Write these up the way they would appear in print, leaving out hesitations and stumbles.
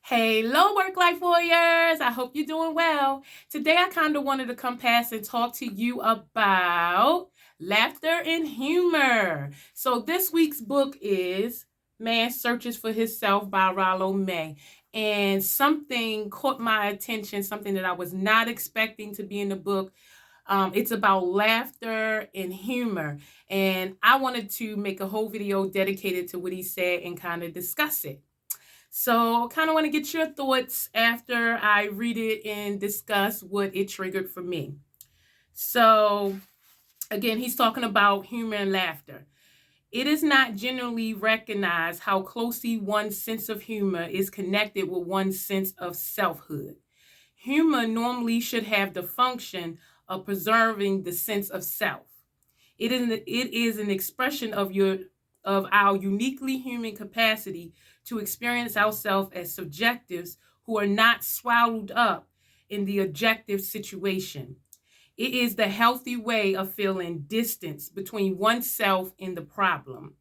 Hello, work life warriors. I hope you're doing well. Today, I kind of wanted to come past and talk to you about laughter and humor. So, this week's book is Man Searches for Himself by Rollo May. And something caught my attention, something that I was not expecting to be in the book. It's about laughter and humor. And I wanted to make a whole video dedicated to what he said and kind of discuss it. So, kind of want to get your thoughts after I read it and discuss what it triggered for me. So, again, he's talking about humor and laughter. It is not generally recognized how closely one's sense of humor is connected with one's sense of selfhood. Humor normally should have the function of preserving the sense of self. It is an expression of our uniquely human capacity to experience ourselves as subjectives who are not swallowed up in the objective situation. It is the healthy way of feeling distance between oneself and the problem,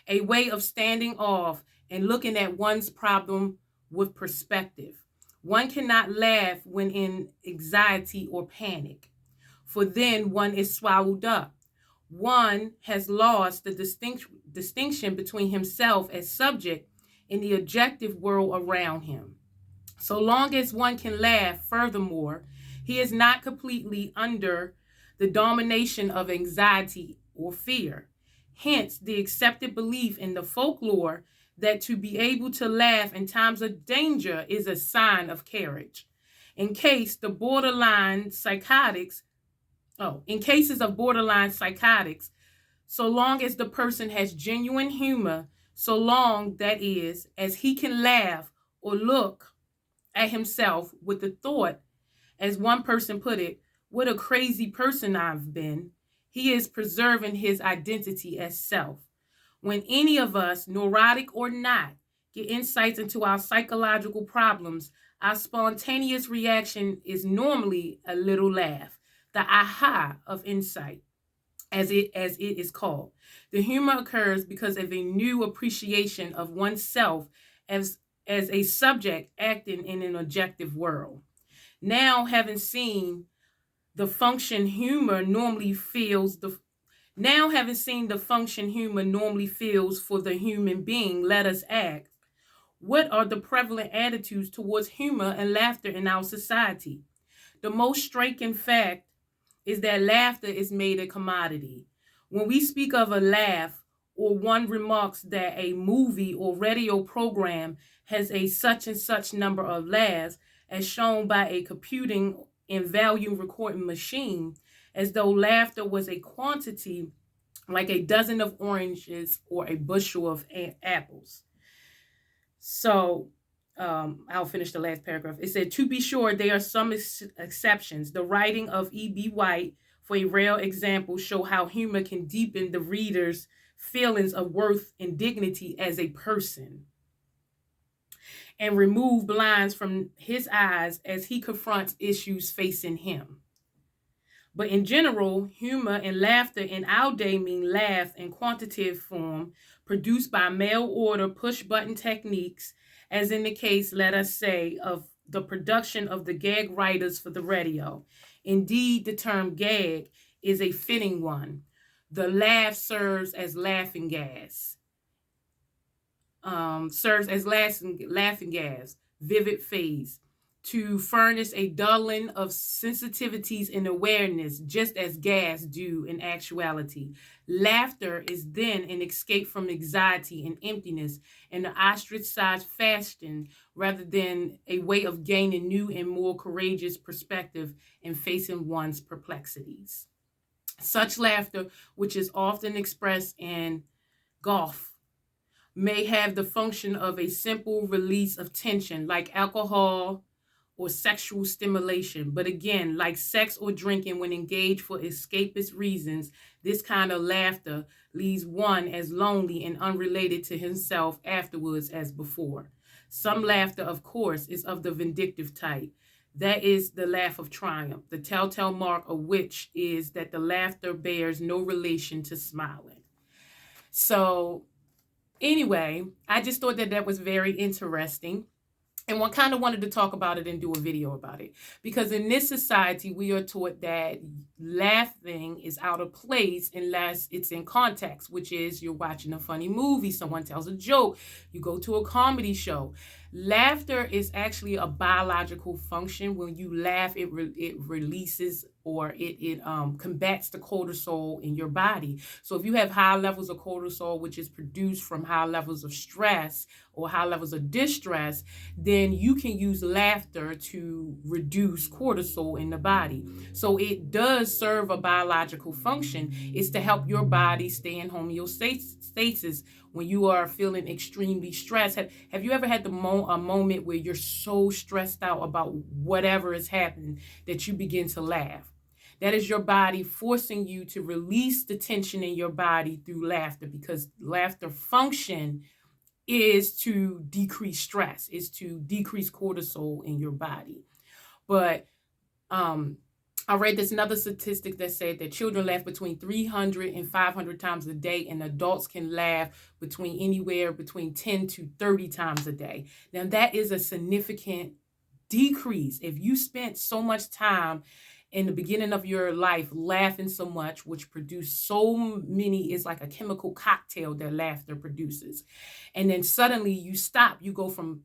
a way of standing off and looking at one's problem with perspective. One cannot laugh when in anxiety or panic, for then one is swallowed up. One has lost the distinction between himself as subject and the objective world around him. So long as one can laugh, furthermore, he is not completely under the domination of anxiety or fear. Hence, the accepted belief in the folklore that to be able to laugh in times of danger is a sign of courage. In case the borderline psychotics in cases of borderline psychotics, so long as the person has genuine humor, so long, that is, as he can laugh or look at himself with the thought, as one person put it, what a crazy person I've been, he is preserving his identity as self. When any of us, neurotic or not, get insights into our psychological problems, our spontaneous reaction is normally a little laugh, the aha of insight, as it is called. The humor occurs because of a new appreciation of oneself as a subject acting in an objective world. Now, having seen the function humor normally feels the now having seen the function humor normally feels for the human being, let us ask, what are the prevalent attitudes towards humor and laughter in our society? The most striking fact is that laughter is made a commodity. When we speak of a laugh, or one remarks that a movie or radio program has a such and such number of laughs, as shown by a computing and value recording machine, as though laughter was a quantity like a dozen of oranges or a bushel of apples. So I'll finish the last paragraph. It said, to be sure, there are some exceptions. The writing of E.B. White, for a rare example, show how humor can deepen the reader's feelings of worth and dignity as a person and remove blinds from his eyes as he confronts issues facing him. But in general, humor and laughter in our day mean laugh in quantitative form, produced by mail order push button techniques, as in the case, let us say, of the production of the gag writers for the radio. Indeed, the term gag is a fitting one. The laugh serves as laughing gas. Laughing gas, vivid phase, to furnish a dulling of sensitivities and awareness, just as gas do in actuality. Laughter is then an escape from anxiety and emptiness in the ostrich-sized fashion, rather than a way of gaining new and more courageous perspective in facing one's perplexities. Such laughter, which is often expressed in golf, may have the function of a simple release of tension, like alcohol or sexual stimulation. But again, like sex or drinking, when engaged for escapist reasons, this kind of laughter leaves one as lonely and unrelated to himself afterwards as before. Some laughter, of course, is of the vindictive type. That is the laugh of triumph, the telltale mark of which is that the laughter bears no relation to smiling. So, anyway, I just thought that was very interesting. And one kind of wanted to talk about it and do a video about it, because in this society we are taught that laughing is out of place unless it's in context, which is you're watching a funny movie, someone tells a joke, you go to a comedy show. Laughter is actually a biological function. When you laugh, it releases, or it combats the cortisol in your body. So if you have high levels of cortisol, which is produced from high levels of stress or high levels of distress, then you can use laughter to reduce cortisol in the body. So it does serve a biological function. It's to help your body stay in homeostasis when you are feeling extremely stressed. Have you ever had a moment where you're so stressed out about whatever is happening that you begin to laugh? That is your body forcing you to release the tension in your body through laughter, because laughter function is to decrease stress, is to decrease cortisol in your body. But I read this another statistic that said that children laugh between 300 and 500 times a day, and adults can laugh between anywhere between 10 to 30 times a day. Now, that is a significant decrease. If you spent so much time in the beginning of your life laughing so much, which produced so many, it's like a chemical cocktail that laughter produces, and then suddenly you stop, you go from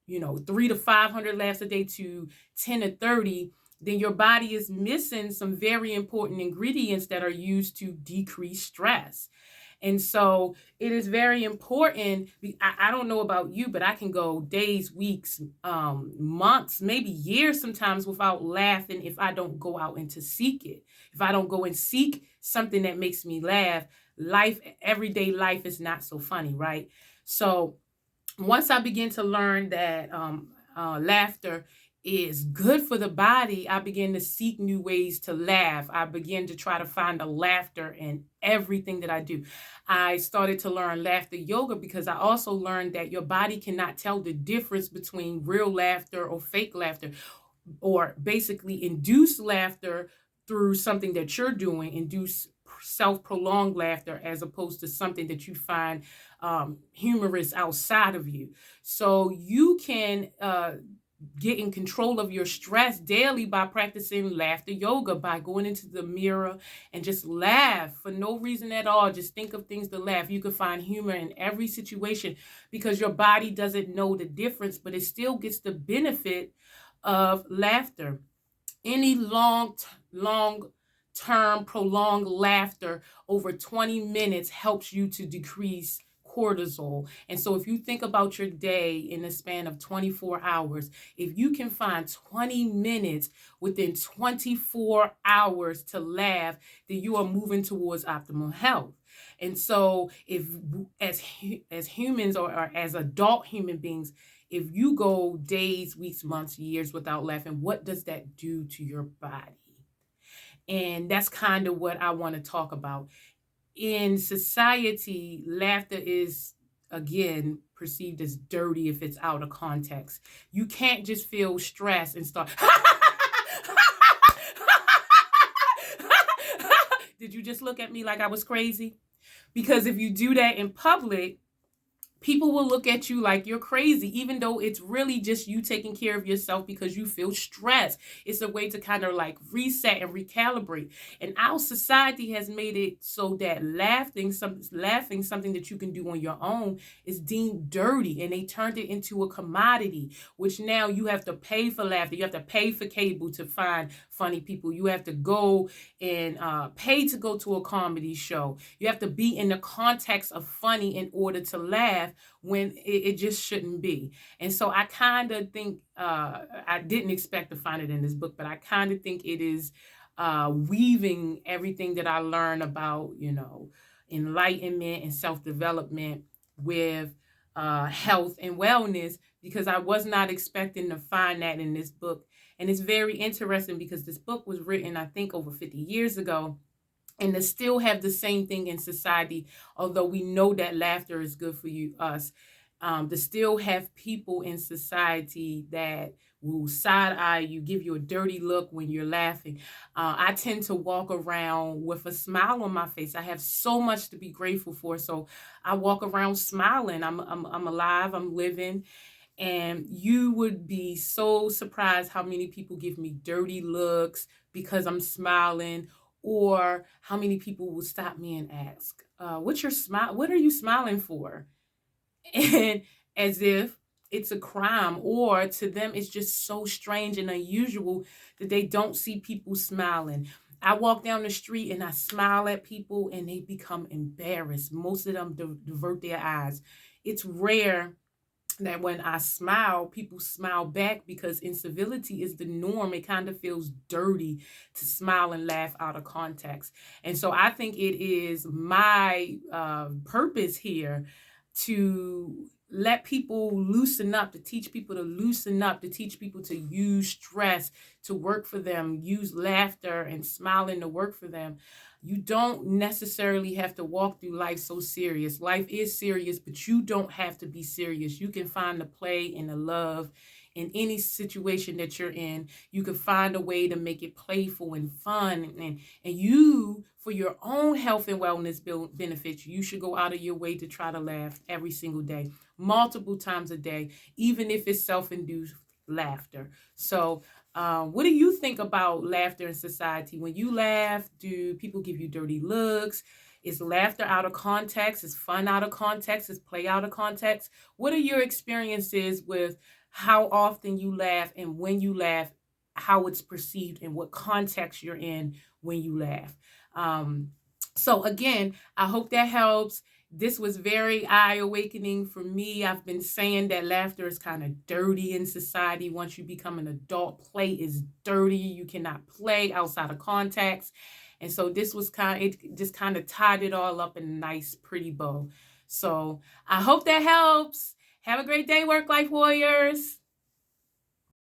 3 to 500 laughs a day to 10 to 30, then your body is missing some very important ingredients that are used to decrease stress. And so it is very important. I don't know about you, but I can go days, weeks, months, maybe years sometimes without laughing if I don't go out and to seek it. If I don't go and seek something that makes me laugh, everyday life is not so funny, right? So once I begin to learn that laughter is good for the body, I began to seek new ways to laugh. I began to try to find the laughter in everything that I do. I started to learn laughter yoga because I also learned that your body cannot tell the difference between real laughter or fake laughter, or basically induce laughter through something that you're doing, induce self-prolonged laughter, as opposed to something that you find humorous outside of you. So you can get in control of your stress daily by practicing laughter yoga, by going into the mirror and just laugh for no reason at all. Just think of things to laugh. You can find humor in every situation because your body doesn't know the difference, but it still gets the benefit of laughter. Any long-term prolonged laughter over 20 minutes helps you to decrease cortisol. And so if you think about your day in the span of 24 hours, if you can find 20 minutes within 24 hours to laugh, then you are moving towards optimal health. And so if as humans, or as adult human beings, if you go days, weeks, months, years without laughing, what does that do to your body? And that's kind of what I want to talk about. In society, laughter is, again, perceived as dirty if it's out of context. You can't just feel stress and start. Did you just look at me like I was crazy? Because if you do that in public, people will look at you like you're crazy, even though it's really just you taking care of yourself because you feel stressed. It's a way to kind of like reset and recalibrate. And our society has made it so that laughing, something that you can do on your own, is deemed dirty. And they turned it into a commodity, which now you have to pay for laughter. You have to pay for cable to find funny people. You have to go and pay to go to a comedy show. You have to be in the context of funny in order to laugh, when it just shouldn't be. And so I kind of think, I didn't expect to find it in this book, but I kind of think it is weaving everything that I learned about, enlightenment and self-development with health and wellness, because I was not expecting to find that in this book. And it's very interesting because this book was written, I think, over 50 years ago. And to still have the same thing in society, although we know that laughter is good for us, to still have people in society that will side-eye you, give you a dirty look when you're laughing. I tend to walk around with a smile on my face. I have so much to be grateful for. So I walk around smiling. I'm alive, I'm living. And you would be so surprised how many people give me dirty looks because I'm smiling, or how many people will stop me and ask, what's your smile? What are you smiling for? And as if it's a crime, or to them it's just so strange and unusual that they don't see people smiling. I walk down the street and I smile at people and they become embarrassed. Most of them divert their eyes. It's rare that when I smile, people smile back, because incivility is the norm. It kind of feels dirty to smile and laugh out of context. And so I think it is my purpose here to let people loosen up, to teach people to loosen up, to teach people to use stress to work for them, use laughter and smiling to work for them. You don't necessarily have to walk through life so serious. Life is serious, but you don't have to be serious. You can find the play and the love in any situation that you're in. You can find a way to make it playful and fun. And you, for your own health and wellness benefits, you should go out of your way to try to laugh every single day, multiple times a day, even if it's self-induced laughter. So what do you think about laughter in society? When you laugh, do people give you dirty looks? Is laughter out of context? Is fun out of context? Is play out of context? What are your experiences with how often you laugh, and when you laugh, how it's perceived, and what context you're in when you laugh? So again, I hope that helps. This was very eye-awakening for me. I've been saying that laughter is kind of dirty in society. Once you become an adult, play is dirty. You cannot play outside of context. And so this was it just kind of tied it all up in a nice, pretty bow. So I hope that helps. Have a great day, work life warriors.